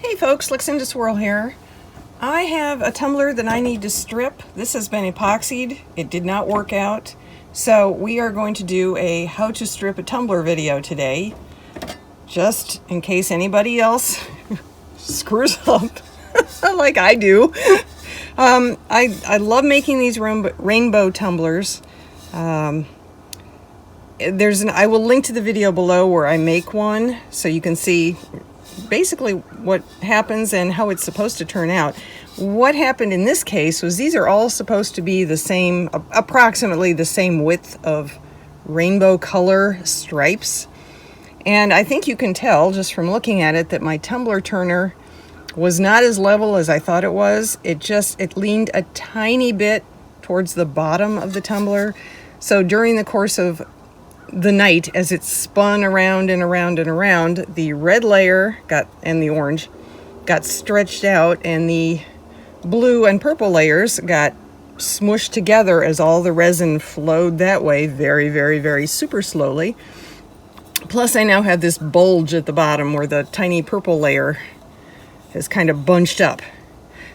Hey folks, Luxinda Swirl here. I have a tumbler that I need to strip. This has been epoxied. It did not work out. So we are going to do a how to strip a tumbler video today, just in case anybody else screws up like I do. I love making these rainbow tumblers. I will link to the video below where I make one so you can see basically what happens and how it's supposed to turn out. What happened in this case was these are all supposed to be the same, approximately the same width of rainbow color stripes. And I think you can tell just from looking at it that my tumbler turner was not as level as I thought it was. It leaned a tiny bit towards the bottom of the tumbler. So during the course of the night, as it spun around and around and around, the red layer and the orange got stretched out, and the blue and purple layers got smushed together as all the resin flowed that way very, very, very super slowly. Plus I now have this bulge at the bottom where the tiny purple layer is kind of bunched up.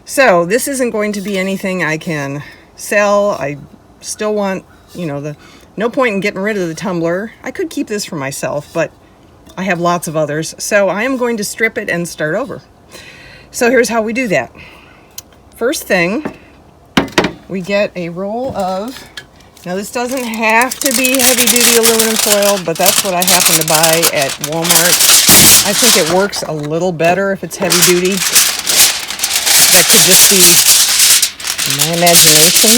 So this isn't going to be anything I can sell. I still want, no point in getting rid of the tumbler. I could keep this for myself, but I have lots of others. So I am going to strip it and start over. So here's how we do that. First thing, we get a roll of, now this doesn't have to be heavy duty aluminum foil, but that's what I happen to buy at Walmart. I think it works a little better if it's heavy duty. That could just be my imagination.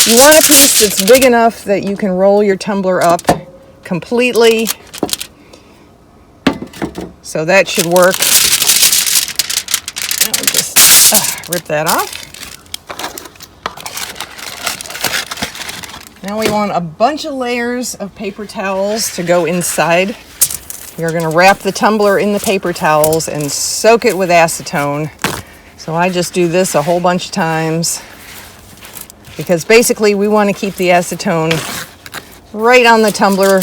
You want a piece that's big enough that you can roll your tumbler up completely. So that should work. I'll just rip that off. Now we want a bunch of layers of paper towels to go inside. You're going to wrap the tumbler in the paper towels and soak it with acetone. So I just do this a whole bunch of times, because basically we want to keep the acetone right on the tumbler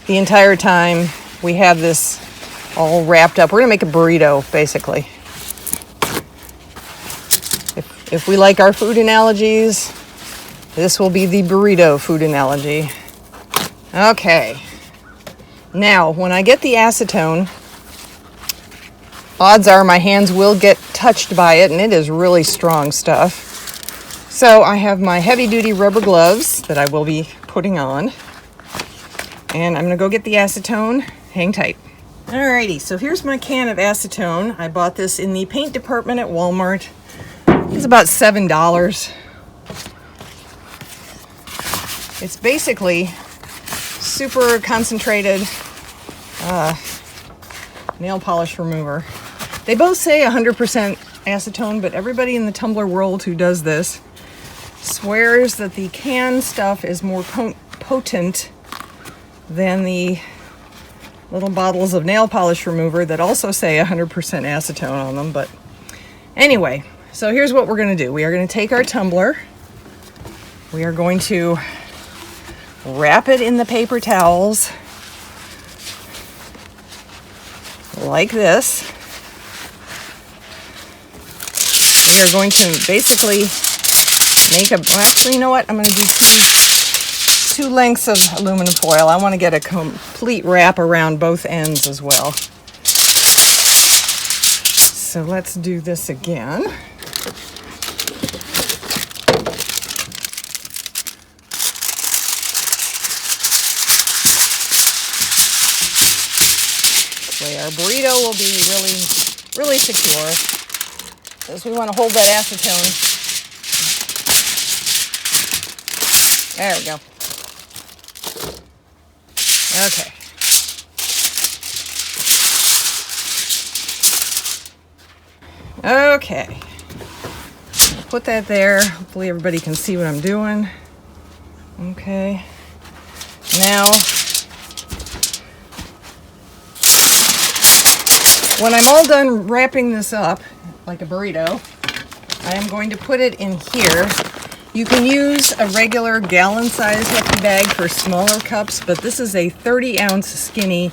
the entire time we have this all wrapped up. We're going to make a burrito, basically. If we like our food analogies, this will be the burrito food analogy. Okay. Now, when I get the acetone, odds are my hands will get touched by it, and it is really strong stuff. So I have my heavy-duty rubber gloves that I will be putting on. And I'm going to go get the acetone. Hang tight. Alrighty, so here's my can of acetone. I bought this in the paint department at Walmart. It's about $7. It's basically super concentrated nail polish remover. They both say 100% acetone, but everybody in the tumbler world who does this swears that the can stuff is more potent than the little bottles of nail polish remover that also say 100% acetone on them. But anyway, so here's what we're going to do. We are going to take our tumbler. We are going to wrap it in the paper towels like this. We are going to basically actually, you know what? I'm going to do two lengths of aluminum foil. I want to get a complete wrap around both ends as well. So let's do this again. This way our burrito will be really, really secure, because we want to hold that acetone. There we go. Okay. Okay. I'll put that there. Hopefully everybody can see what I'm doing. Okay. Now, when I'm all done wrapping this up like a burrito, I am going to put it in here. You can use a regular gallon-size Hefty bag for smaller cups, but this is a 30-ounce skinny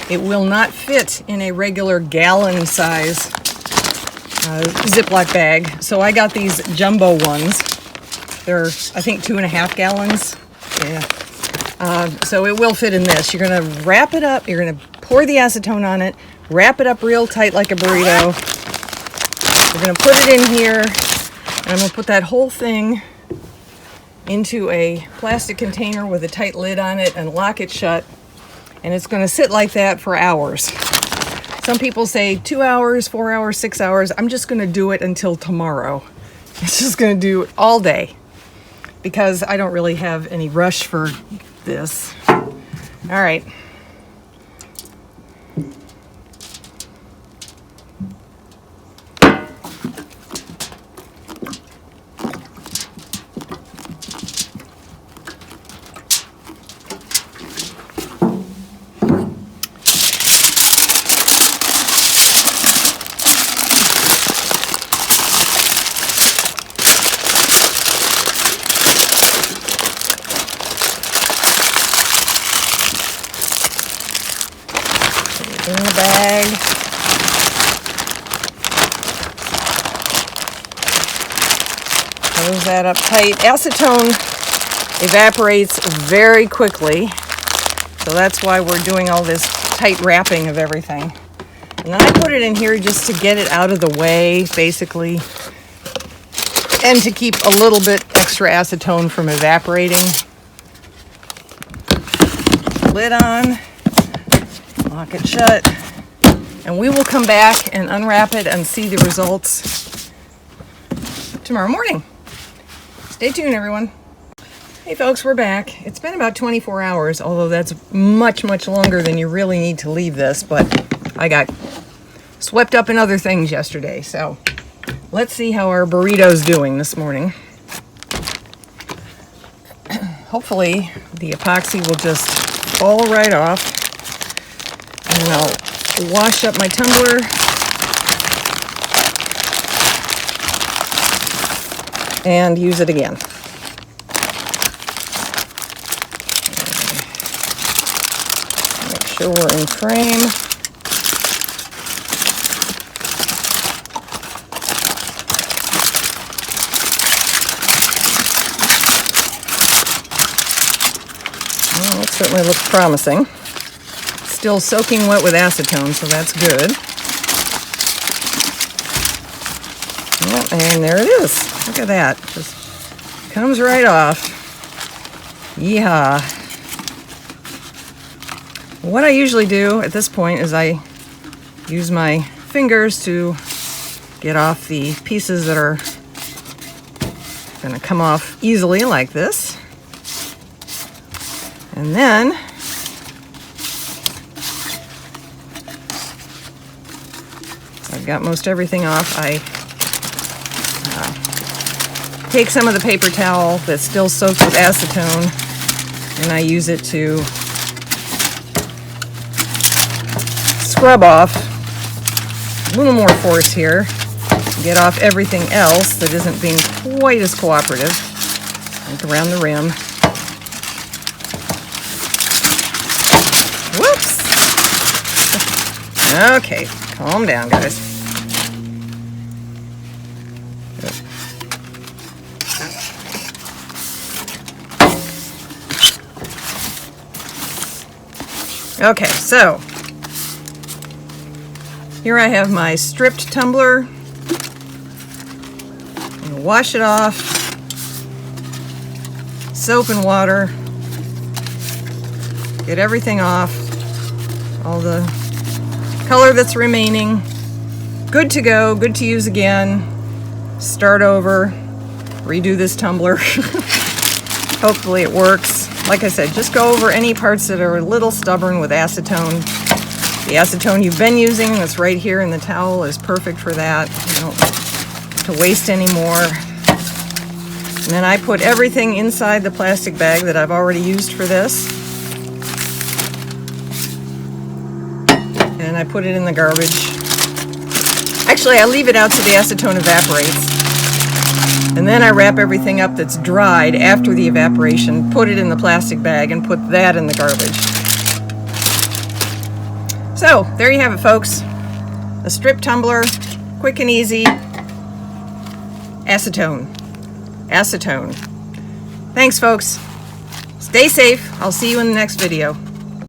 It will not fit in a regular gallon size Ziploc bag. So I got these jumbo ones. They're, I think, 2.5 gallons. Yeah. So it will fit in this. You're going to wrap it up. You're going to pour the acetone on it, wrap it up real tight like a burrito. We're going to put it in here, and I'm going to put that whole thing into a plastic container with a tight lid on it and lock it shut. And it's going to sit like that for hours. Some people say 2 hours, 4 hours, 6 hours. I'm just going to do it until tomorrow. It's just going to do it all day because I don't really have any rush for this. All right. In the bag. Close that up tight. Acetone evaporates very quickly, so that's why we're doing all this tight wrapping of everything. And then I put it in here just to get it out of the way, basically, and to keep a little bit extra acetone from evaporating. Lid on. Lock it shut, and we will come back and unwrap it and see the results tomorrow morning. Stay tuned, everyone. Hey folks, we're back. It's been about 24 hours, although that's much, much longer than you really need to leave this, but I got swept up in other things yesterday, so let's see how our burrito's doing this morning. Hopefully the epoxy will just fall right off. And I'll wash up my tumbler. And use it again. Make sure we're in frame. Well, that certainly looks promising. Still soaking wet with acetone, so that's good. Yep, and there it is. Look at that. Just comes right off. Yeehaw. What I usually do at this point is I use my fingers to get off the pieces that are going to come off easily like this. And then I've got most everything off. I take some of the paper towel that's still soaked with acetone and I use it to scrub off a little more force here, get off everything else that isn't being quite as cooperative, like around the rim. Whoops! Okay, calm down, guys. Okay, so here I have my stripped tumbler. I'm gonna wash it off. Soap and water. Get everything off. All the color that's remaining. Good to go, good to use again. Start over. Redo this tumbler. Hopefully it works. Like I said, just go over any parts that are a little stubborn with acetone. The acetone you've been using that's right here in the towel is perfect for that. You don't have to waste any more. And then I put everything inside the plastic bag that I've already used for this. And I put it in the garbage. Actually, I leave it out till the acetone evaporates. And then I wrap everything up that's dried after the evaporation, put it in the plastic bag, and put that in the garbage. So there you have it, folks. A strip tumbler, quick and easy. Acetone. Thanks, folks. Stay safe. I'll see you in the next video.